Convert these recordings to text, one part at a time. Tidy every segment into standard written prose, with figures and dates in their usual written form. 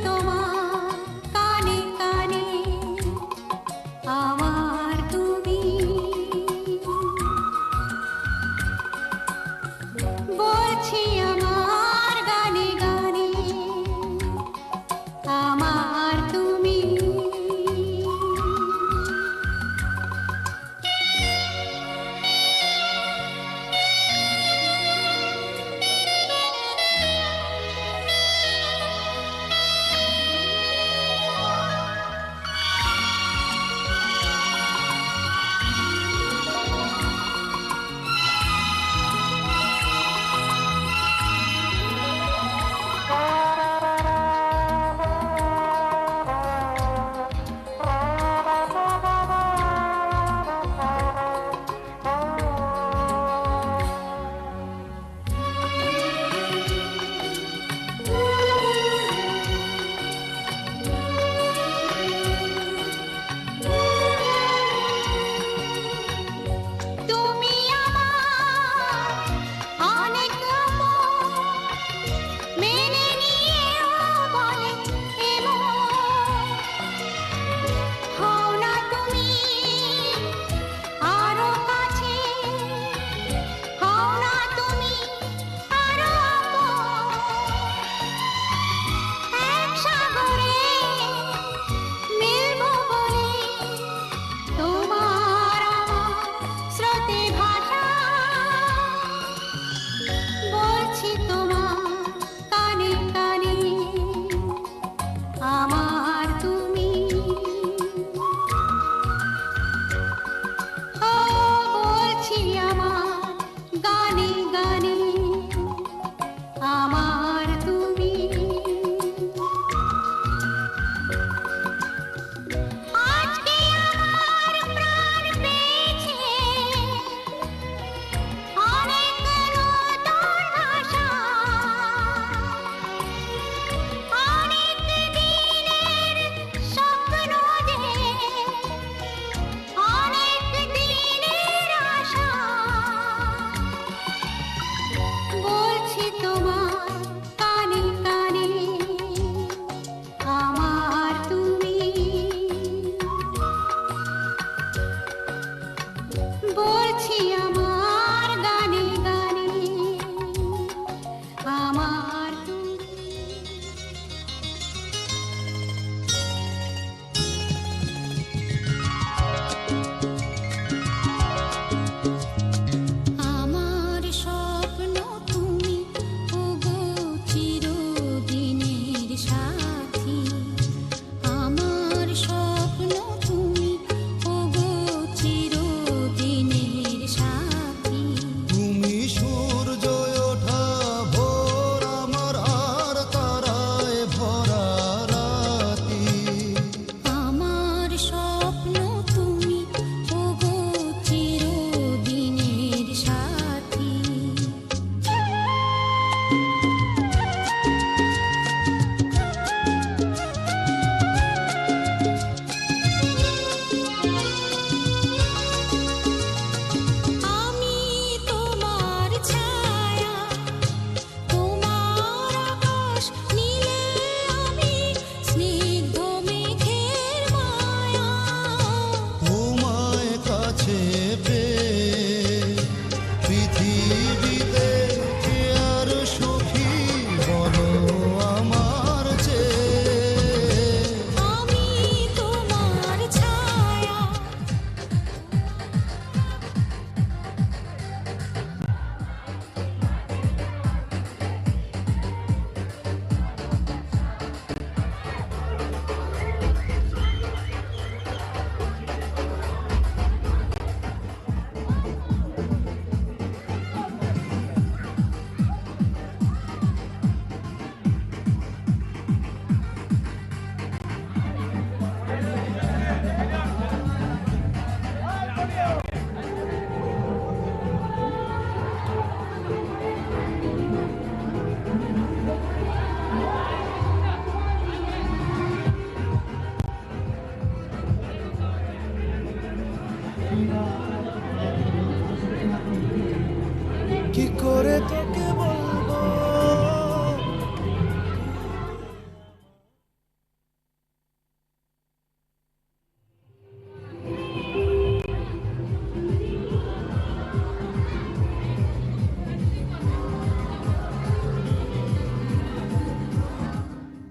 তোমার কানে কানে আমার তুমি বলছি আমার গানে গানে আমার তুমি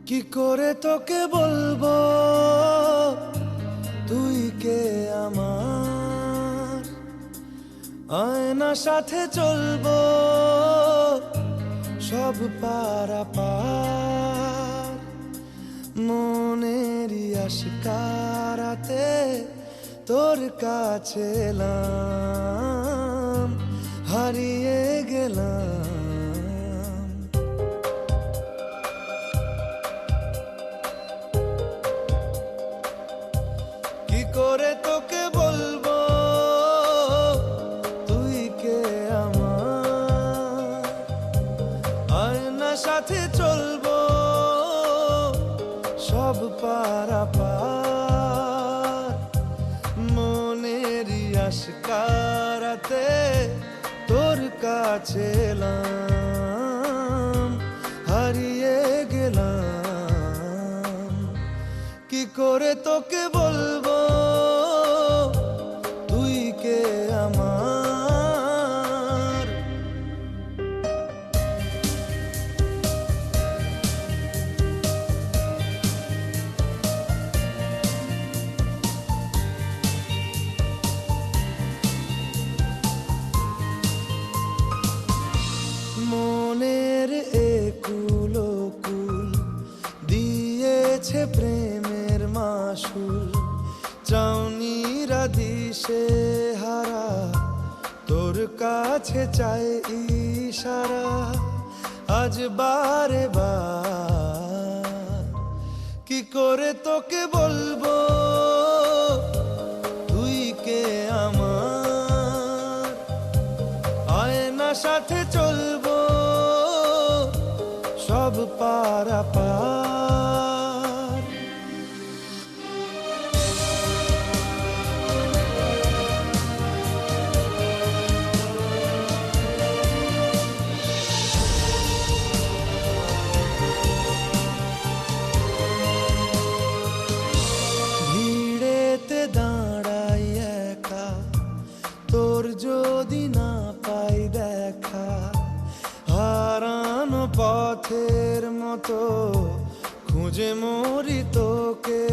কি করে তোকে বলবো তুই কে আমার, আয়না সাথে চলবো সব পারাপার, মনেরই আশকারাতে তোর কাছে এলাম, হারিয়ে গেলাম। কি করে তোকে বলবো তুই কে আমার, আয়না সাথে চলবো সব পারাপার, মনেরই আশকারাতে তোর কাছে এলাম, হারিয়ে গেলাম। কি করে তোকে বলবো তুই কে আমার। মনের একুল কুল দিয়েছে প্রেমের মাসুল, চাউনিরা দিশে হারা তোর কাছে চাই ইশারা, আজ বারে বার। কি করে তোকে বলবো তুই কে আমার, আয়না সাথে চলবো সব পারাপার। ভিড়েতে দাঁড়াই একা তোর যদি না পাই দেখা, হারানো পথের মতো খুঁজে মরি তোকে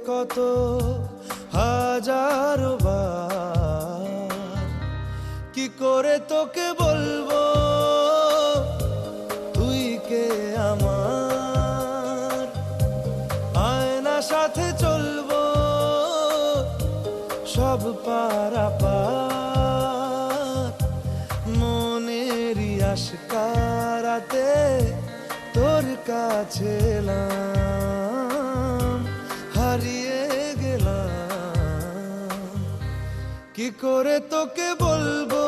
কত হাজারো বার। কি করে তোকে বলবো তুই কে আমার, আয়না সাথে চলবো সব পারাপার, মনেরই আশকারাতে তোর কাছে এলাম, হারিয়ে গেলাম। কি করে তোকে বলবো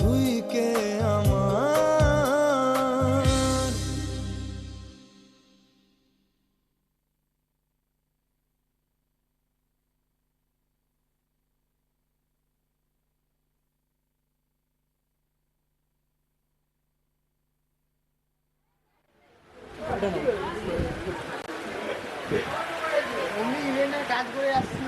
তুই কে আমার। কাজ করে আসছি।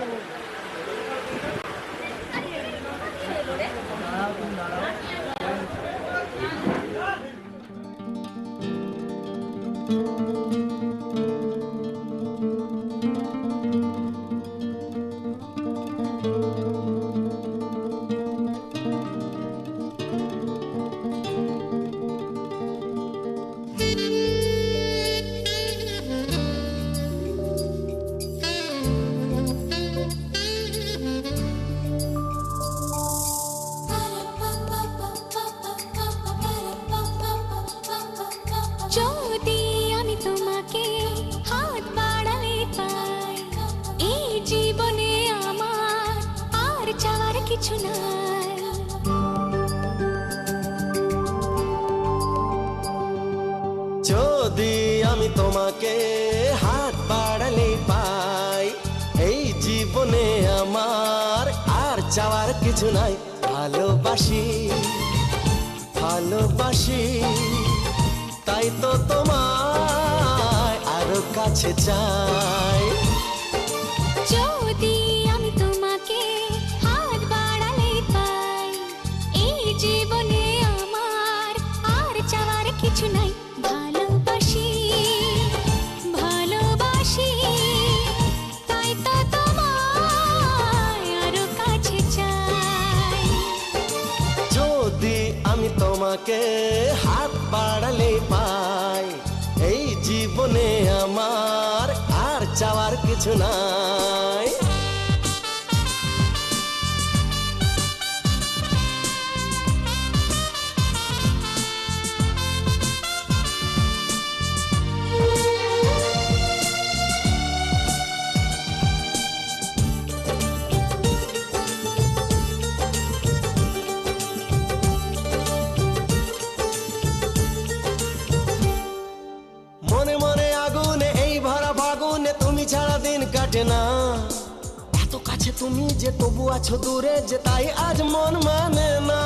যদি আমি তোমাকে হাত বাড়ালে পাই, এই জীবনে আমার আর চাওয়ার কিছু নাই। যদি আমি তোমাকে হাত বাড়ালে পাই, এই জীবনে আমার আর চাওয়ার কিছু নাই। ভালোবাসি ভালোবাসি তাই তো তোমায় আরো কাছে চাই। যদি আমি তোমাকে হাত বাড়ালে পাই, এই জীবনে আমার আর চাওয়ার কিছু নাই। ভালোবাসি জীবনে আমার আর চাওয়ার কিছু নাই। মনে মনে আগুনে এই ভরা ফাগুনে তুমি ছাড়া দিন কাটে না। এত কাছে তুমি যে তবু আছো দূরে যে তাই আজ মন মানে না।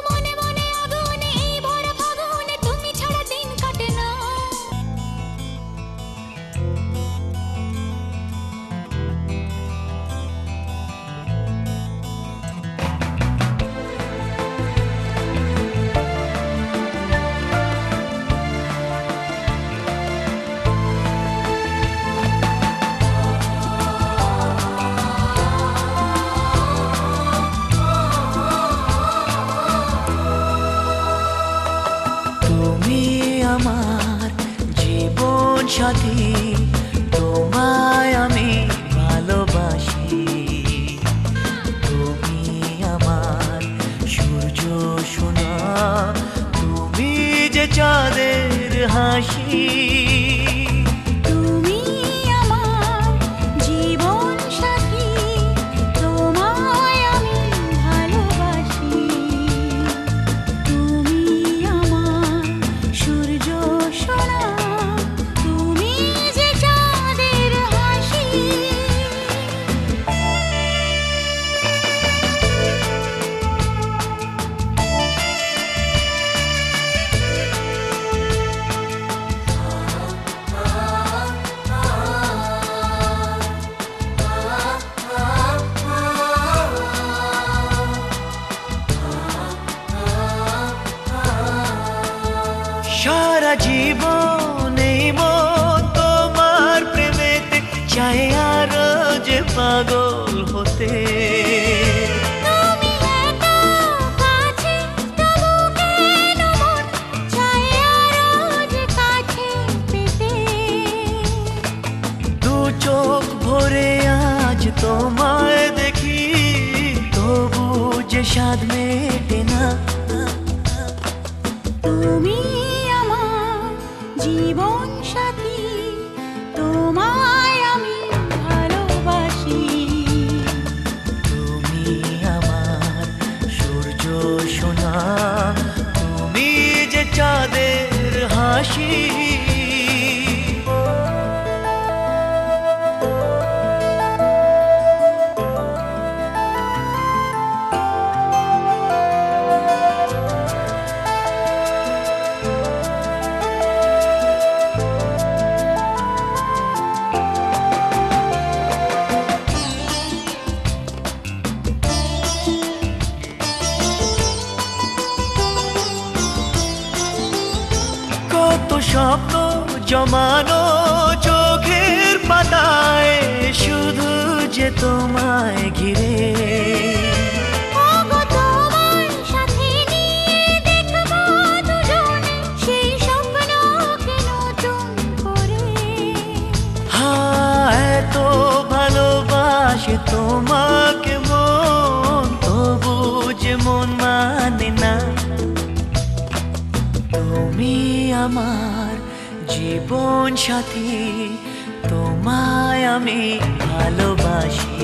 মনে মনে আগুনে এই ভরা ফাগুনে তুমি ছাড়া দিন কাটে না। তুমি আমার জীবন সাথী, তোমায় আমি ভালোবাসি। তুমি আমার সূর্য সোনা, তুমি যে চাঁদের হাসি। তুমি আমার জীবন সাথী, তোমায় আমি ভালোবাসি। তুমি আমার সূর্য সোনা, তুমি যে চাঁদের হাসি। সারা জীবন এই মন তোমার প্রেমেতে চাই আরো যে পাগল হতে। তুমি এত কাছে তবু কেন মন চায় আরো যে কাছে পেতে। দু চোখ ভরে আজ তোমায় দেখি, তবু যে স্বাদ মেটে না। তুমি আমার জীবন সাথী, তোমায় আমি ভালোবাসি। তুমি আমার সূর্য সোনা, তুমি যে চাঁদের হাসি। কত স্বপ্ন জমানো চোখের পাতায়, শুধু যে তোমায় ঘিরে। ওগো তোমার সাথে নিয়ে দেখবো দুজনে সেই স্বপ্নকে নতুন করে। হ্যাঁ, এত ভালোবাসে তোমাকে মন, তবু যে মন মানে না। তুমি আমার জীবন সাথী, তোমায় আমি ভালোবাসি।